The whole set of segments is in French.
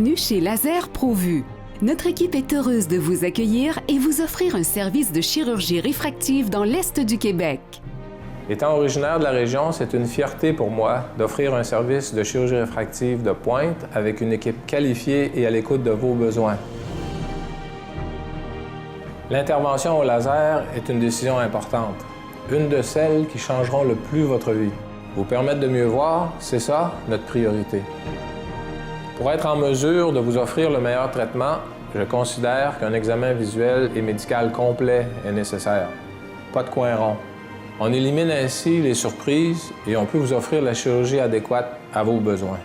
Bienvenue chez Laser ProVu. Notre équipe est heureuse de vous accueillir et vous offrir un service de chirurgie réfractive dans l'Est du Québec. Étant originaire de la région, c'est une fierté pour moi d'offrir un service de chirurgie réfractive de pointe avec une équipe qualifiée et à l'écoute de vos besoins. L'intervention au laser est une décision importante, une de celles qui changeront le plus votre vie. Vous permettre de mieux voir, c'est ça notre priorité. Pour être en mesure de vous offrir le meilleur traitement, je considère qu'un examen visuel et médical complet est nécessaire. Pas de coin rond. On élimine ainsi les surprises et on peut vous offrir la chirurgie adéquate à vos besoins.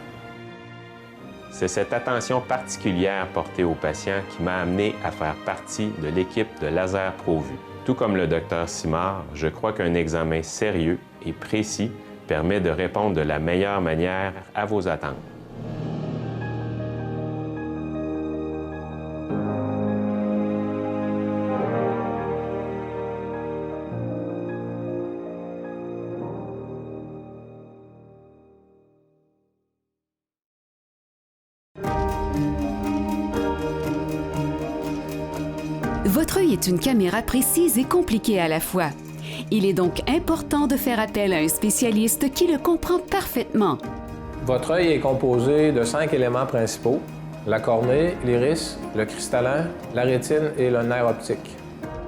C'est cette attention particulière portée aux patients qui m'a amené à faire partie de l'équipe de Laser ProVu. Tout comme le Dr Simard, je crois qu'un examen sérieux et précis permet de répondre de la meilleure manière à vos attentes. Votre œil est une caméra précise et compliquée à la fois. Il est donc important de faire appel à un spécialiste qui le comprend parfaitement. Votre œil est composé de 5 éléments principaux: la cornée, l'iris, le cristallin, la rétine et le nerf optique.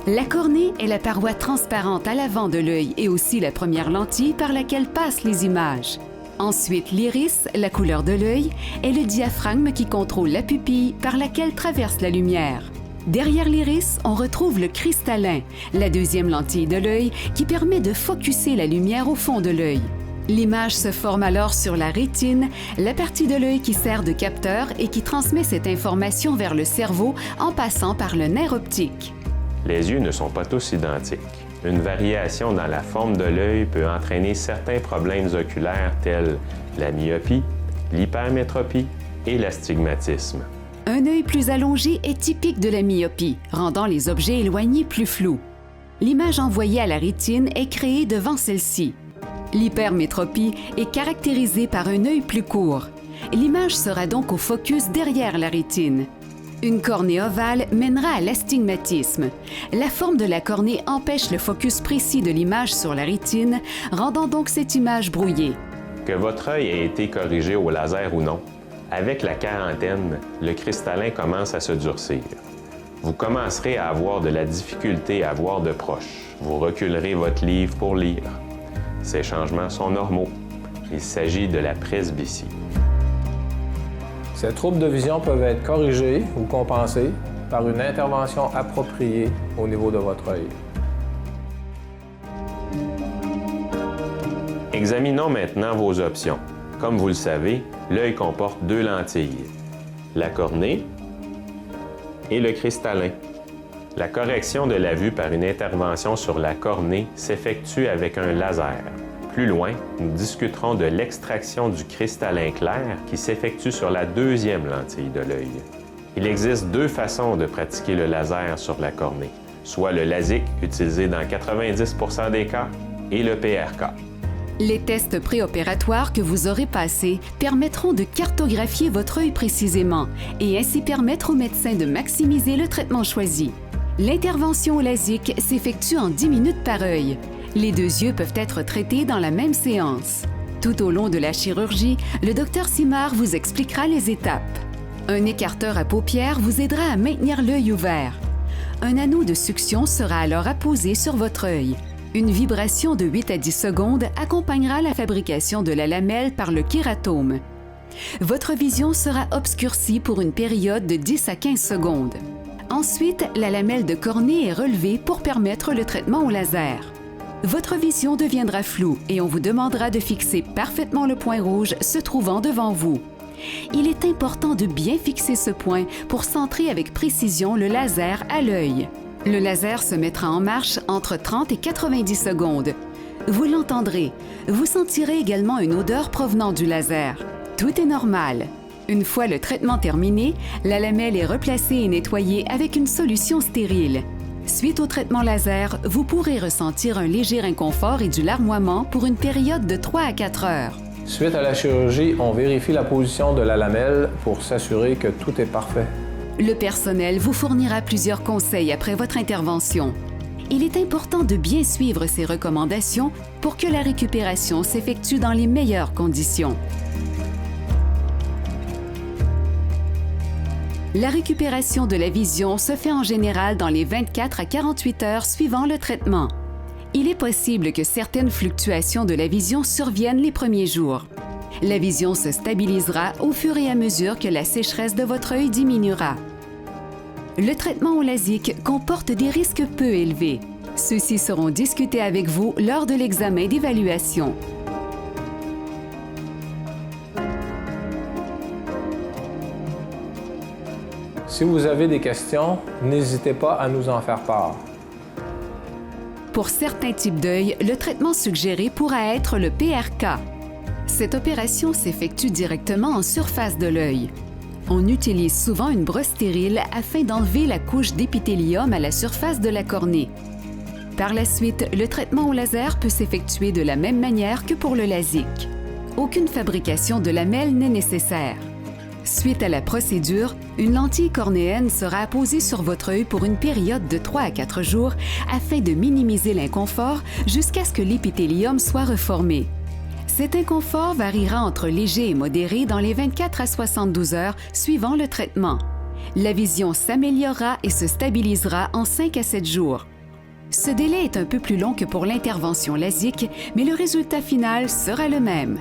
La cornée est la paroi transparente à l'avant de l'œil et aussi la première lentille par laquelle passent les images. Ensuite, l'iris, la couleur de l'œil, est le diaphragme qui contrôle la pupille par laquelle traverse la lumière. Derrière l'iris, on retrouve le cristallin, la deuxième lentille de l'œil qui permet de focusser la lumière au fond de l'œil. L'image se forme alors sur la rétine, la partie de l'œil qui sert de capteur et qui transmet cette information vers le cerveau en passant par le nerf optique. Les yeux ne sont pas tous identiques. Une variation dans la forme de l'œil peut entraîner certains problèmes oculaires tels la myopie, l'hypermétropie et l'astigmatisme. Un œil plus allongé est typique de la myopie, rendant les objets éloignés plus flous. L'image envoyée à la rétine est créée devant celle-ci. L'hypermétropie est caractérisée par un œil plus court. L'image sera donc au focus derrière la rétine. Une cornée ovale mènera à l'astigmatisme. La forme de la cornée empêche le focus précis de l'image sur la rétine, rendant donc cette image brouillée. Que votre œil ait été corrigé au laser ou non, avec la quarantaine, le cristallin commence à se durcir. Vous commencerez à avoir de la difficulté à voir de proche. Vous reculerez votre livre pour lire. Ces changements sont normaux. Il s'agit de la presbytie. Ces troubles de vision peuvent être corrigés ou compensés par une intervention appropriée au niveau de votre œil. Examinons maintenant vos options. Comme vous le savez, l'œil comporte 2 lentilles, la cornée et le cristallin. La correction de la vue par une intervention sur la cornée s'effectue avec un laser. Plus loin, nous discuterons de l'extraction du cristallin clair qui s'effectue sur la 2e lentille de l'œil. Il existe 2 façons de pratiquer le laser sur la cornée, soit le LASIK utilisé dans 90% des cas et le PRK. Les tests préopératoires que vous aurez passés permettront de cartographier votre œil précisément et ainsi permettre au médecin de maximiser le traitement choisi. L'intervention au LASIK s'effectue en 10 minutes par œil. Les 2 yeux peuvent être traités dans la même séance. Tout au long de la chirurgie, le Dr Simard vous expliquera les étapes. Un écarteur à paupières vous aidera à maintenir l'œil ouvert. Un anneau de succion sera alors apposé sur votre œil. Une vibration de 8 à 10 secondes accompagnera la fabrication de la lamelle par le kératome. Votre vision sera obscurcie pour une période de 10 à 15 secondes. Ensuite, la lamelle de cornée est relevée pour permettre le traitement au laser. Votre vision deviendra floue et on vous demandera de fixer parfaitement le point rouge se trouvant devant vous. Il est important de bien fixer ce point pour centrer avec précision le laser à l'œil. Le laser se mettra en marche entre 30 et 90 secondes. Vous l'entendrez. Vous sentirez également une odeur provenant du laser. Tout est normal. Une fois le traitement terminé, la lamelle est replacée et nettoyée avec une solution stérile. Suite au traitement laser, vous pourrez ressentir un léger inconfort et du larmoiement pour une période de 3 à 4 heures. Suite à la chirurgie, on vérifie la position de la lamelle pour s'assurer que tout est parfait. Le personnel vous fournira plusieurs conseils après votre intervention. Il est important de bien suivre ces recommandations pour que la récupération s'effectue dans les meilleures conditions. La récupération de la vision se fait en général dans les 24 à 48 heures suivant le traitement. Il est possible que certaines fluctuations de la vision surviennent les premiers jours. La vision se stabilisera au fur et à mesure que la sécheresse de votre œil diminuera. Le traitement au LASIK comporte des risques peu élevés. Ceux-ci seront discutés avec vous lors de l'examen d'évaluation. Si vous avez des questions, n'hésitez pas à nous en faire part. Pour certains types d'œil, le traitement suggéré pourra être le PRK. Cette opération s'effectue directement en surface de l'œil. On utilise souvent une brosse stérile afin d'enlever la couche d'épithélium à la surface de la cornée. Par la suite, le traitement au laser peut s'effectuer de la même manière que pour le LASIK. Aucune fabrication de lamelles n'est nécessaire. Suite à la procédure, une lentille cornéenne sera apposée sur votre œil pour une période de 3 à 4 jours afin de minimiser l'inconfort jusqu'à ce que l'épithélium soit reformé. Cet inconfort variera entre léger et modéré dans les 24 à 72 heures suivant le traitement. La vision s'améliorera et se stabilisera en 5 à 7 jours. Ce délai est un peu plus long que pour l'intervention LASIK, mais le résultat final sera le même.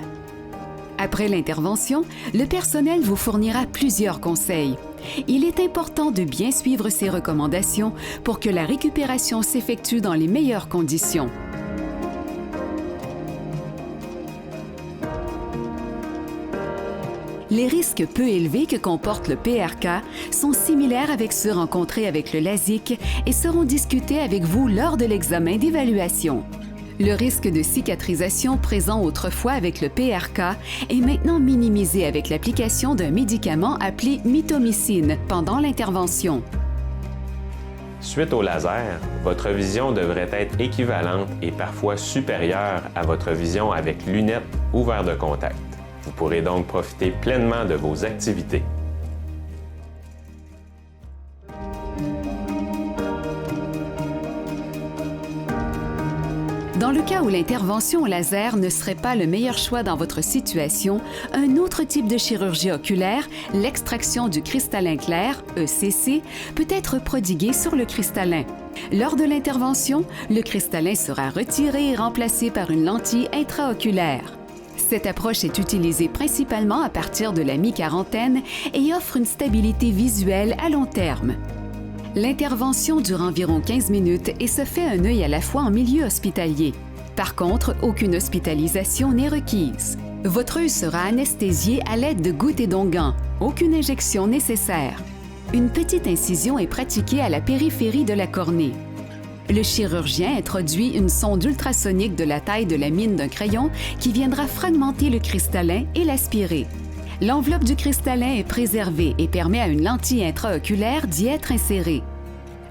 Après l'intervention, le personnel vous fournira plusieurs conseils. Il est important de bien suivre ces recommandations pour que la récupération s'effectue dans les meilleures conditions. Les risques peu élevés que comporte le PRK sont similaires avec ceux rencontrés avec le LASIK et seront discutés avec vous lors de l'examen d'évaluation. Le risque de cicatrisation présent autrefois avec le PRK est maintenant minimisé avec l'application d'un médicament appelé mitomycine pendant l'intervention. Suite au laser, votre vision devrait être équivalente et parfois supérieure à votre vision avec lunettes ou verres de contact. Vous pourrez donc profiter pleinement de vos activités. Dans le cas où l'intervention au laser ne serait pas le meilleur choix dans votre situation, un autre type de chirurgie oculaire, l'extraction du cristallin clair, ECC, peut être prodiguée sur le cristallin. Lors de l'intervention, le cristallin sera retiré et remplacé par une lentille intraoculaire. Cette approche est utilisée principalement à partir de la mi-quarantaine et offre une stabilité visuelle à long terme. L'intervention dure environ 15 minutes et se fait un œil à la fois en milieu hospitalier. Par contre, aucune hospitalisation n'est requise. Votre œil sera anesthésié à l'aide de gouttes et d'onguents. Aucune injection nécessaire. Une petite incision est pratiquée à la périphérie de la cornée. Le chirurgien introduit une sonde ultrasonique de la taille de la mine d'un crayon qui viendra fragmenter le cristallin et l'aspirer. L'enveloppe du cristallin est préservée et permet à une lentille intraoculaire d'y être insérée.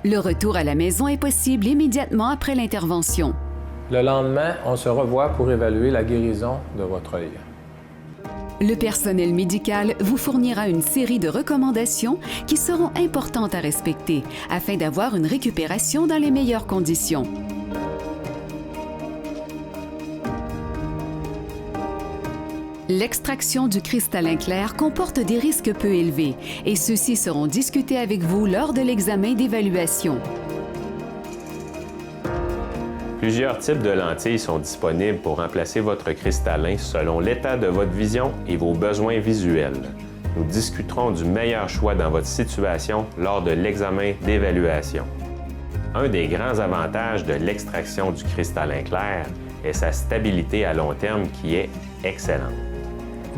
Le retour à la maison est possible immédiatement après l'intervention. Le lendemain, on se revoit pour évaluer la guérison de votre œil. Le personnel médical vous fournira une série de recommandations qui seront importantes à respecter afin d'avoir une récupération dans les meilleures conditions. L'extraction du cristallin clair comporte des risques peu élevés et ceux-ci seront discutés avec vous lors de l'examen d'évaluation. Plusieurs types de lentilles sont disponibles pour remplacer votre cristallin selon l'état de votre vision et vos besoins visuels. Nous discuterons du meilleur choix dans votre situation lors de l'examen d'évaluation. Un des grands avantages de l'extraction du cristallin clair est sa stabilité à long terme qui est excellente.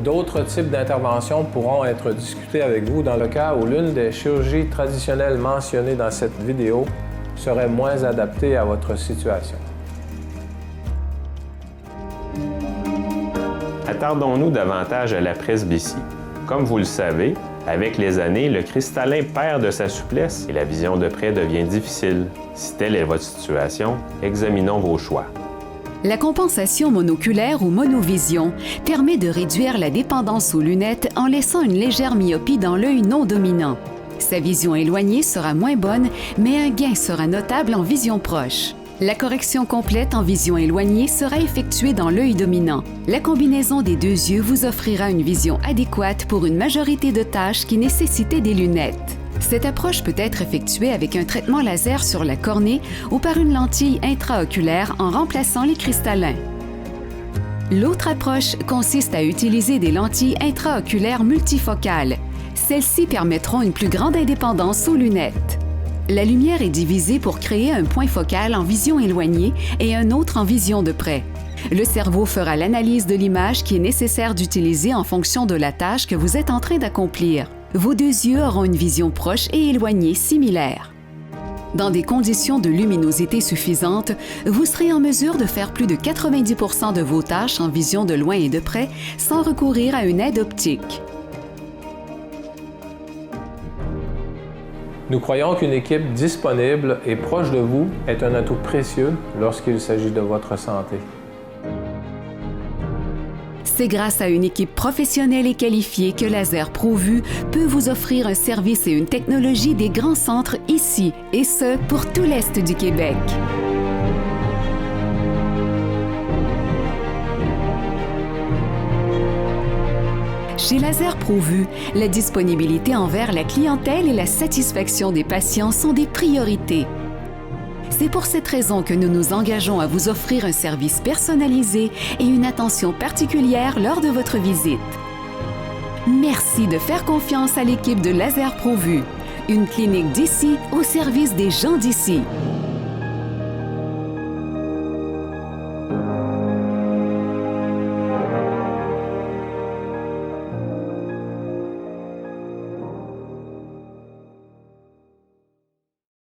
D'autres types d'interventions pourront être discutés avec vous dans le cas où l'une des chirurgies traditionnelles mentionnées dans cette vidéo serait moins adaptée à votre situation. Attardons-nous davantage à la presbytie. Comme vous le savez, avec les années, le cristallin perd de sa souplesse et la vision de près devient difficile. Si telle est votre situation, examinons vos choix. La compensation monoculaire ou monovision permet de réduire la dépendance aux lunettes en laissant une légère myopie dans l'œil non dominant. Sa vision éloignée sera moins bonne, mais un gain sera notable en vision proche. La correction complète en vision éloignée sera effectuée dans l'œil dominant. La combinaison des deux yeux vous offrira une vision adéquate pour une majorité de tâches qui nécessitaient des lunettes. Cette approche peut être effectuée avec un traitement laser sur la cornée ou par une lentille intraoculaire en remplaçant les cristallins. L'autre approche consiste à utiliser des lentilles intraoculaires multifocales. Celles-ci permettront une plus grande indépendance aux lunettes. La lumière est divisée pour créer un point focal en vision éloignée et un autre en vision de près. Le cerveau fera l'analyse de l'image qui est nécessaire d'utiliser en fonction de la tâche que vous êtes en train d'accomplir. Vos deux yeux auront une vision proche et éloignée similaire. Dans des conditions de luminosité suffisante, vous serez en mesure de faire plus de 90% de vos tâches en vision de loin et de près sans recourir à une aide optique. Nous croyons qu'une équipe disponible et proche de vous est un atout précieux lorsqu'il s'agit de votre santé. C'est grâce à une équipe professionnelle et qualifiée que Laser ProVu peut vous offrir un service et une technologie des grands centres ici, et ce, pour tout l'Est du Québec. Chez Laser ProVu, la disponibilité envers la clientèle et la satisfaction des patients sont des priorités. C'est pour cette raison que nous nous engageons à vous offrir un service personnalisé et une attention particulière lors de votre visite. Merci de faire confiance à l'équipe de Laser ProVu, une clinique d'ici au service des gens d'ici.